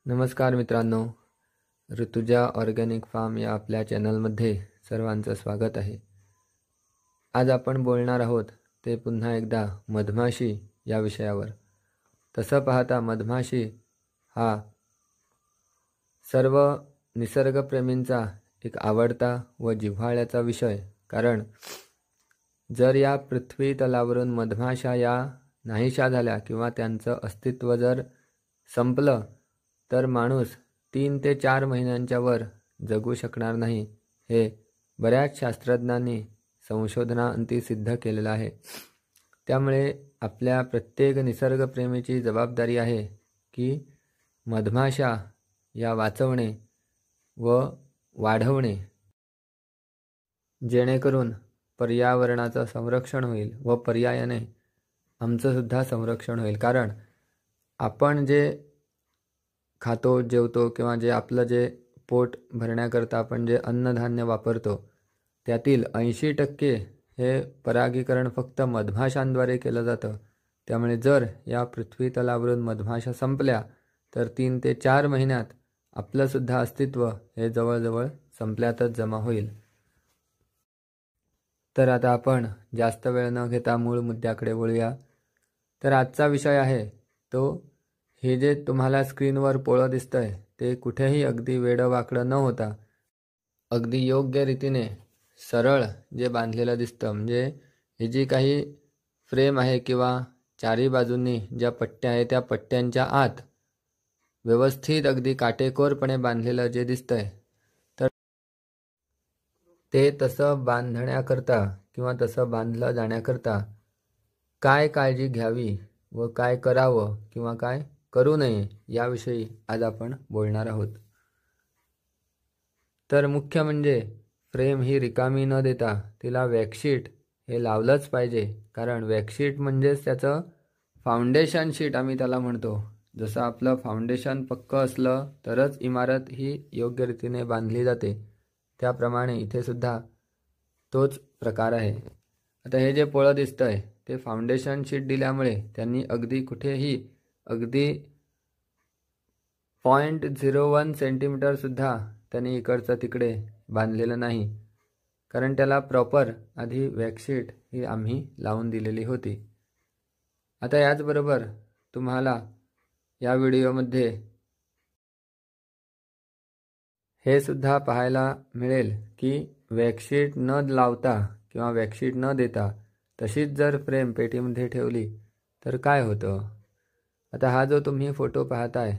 नमस्कार मित्रांनो, Rutuja organic form या आपल्या चॅनलमध्ये सर्वांचं स्वागत आहे. आज आपण बोलणार आहोत ते पुन्हा एकदा मधमाशी या विषयावर. तसं पाहता मधमाशी हा सर्व निसर्गप्रेमींचा एक आवडता व जिव्हाळ्याचा विषय. कारण जर या पृथ्वी तलावरून मधमाशा या नाहीशा झाल्या किंवा त्यांचं अस्तित्व जर संपलं तर माणूस 3 ते 4 महिन्यांच्या वर जगू शकणार नाही, हे बऱ्याच शास्त्रज्ञांनी संशोधनाअंती सिद्ध केलेलं आहे. त्यामुळे आपल्या प्रत्येक निसर्गप्रेमीची जबाबदारी आहे की मधमाशा या वाचवणे व वाढवणे, जेणेकरून पर्यावरणाचं संरक्षण होईल व पर्यायाने आमचंसुद्धा संरक्षण होईल. कारण आपण जे खातो, जेवतो किंवा जे आपलं जे पोट भरण्याकरता आपण जे अन्नधान्य वापरतो त्यातील 80% हे परागीकरण फक्त मधमाशांद्वारे केलं जातं. त्यामुळे जर या पृथ्वी तलावरून मधमाशा संपल्या तर 3 ते 4 महिन्यात आपलंसुद्धा अस्तित्व हे जवळजवळ संपल्यातच जमा होईल. तर आता आपण जास्त वेळ न घेता मूळ मुद्द्याकडे वळूया. तर आजचा विषय आहे तो, हे जे तुम्हाला स्क्रीनवर पोळं दिसतंय ते कुठेही अगदी वेडंवाकडं न होता अगदी योग्य रीतीने सरळ जे बांधलेलं दिसतं, म्हणजे ही जी काही फ्रेम आहे किंवा चारी बाजूंनी ज्या पट्ट्या आहे त्या पट्ट्यांच्या आत व्यवस्थित अगदी काटेकोरपणे बांधलेलं जे दिसतंय, तर ते तसं बांधण्याकरता किंवा तसं बांधलं जाण्याकरता काय काळजी घ्यावी व काय करावं किंवा काय करू नये याविषयी आज आपण बोलणार आहोत. तर मुख्य म्हणजे फ्रेम ही रिकामी न देता तिला वॅक्सशीट हे लावलंच पाहिजे. कारण वॅक्सशीट म्हणजेच त्याचं फाउंडेशन शीट आम्ही त्याला म्हणतो. जसं आपलं फाउंडेशन पक्कं असलं तरच इमारत ही योग्य रीतीने बांधली जाते, त्याप्रमाणे इथे सुद्धा तोच प्रकार आहे. आता हे जे पोळं दिसतंय ते फाउंडेशन शीट दिल्यामुळे त्यांनी अगदी कुठेही अगदी 0.01 सेंटीमीटर सुद्धा त्यांनी इकडचं तिकडे बांधलेलं नाही. कारण त्याला प्रॉपर आधी वॅक्सशीट ही आम्ही लावून दिलेली होती. आता याचबरोबर तुम्हाला या व्हिडिओमध्ये हे सुद्धा पाहायला मिळेल की वॅक्सशीट न लावता किंवा वॅक्सशीट न देता तशीच जर फ्रेम पेटीमध्ये ठेवली तर काय होतं. आता हा जो तुम्ही फोटो पाहताय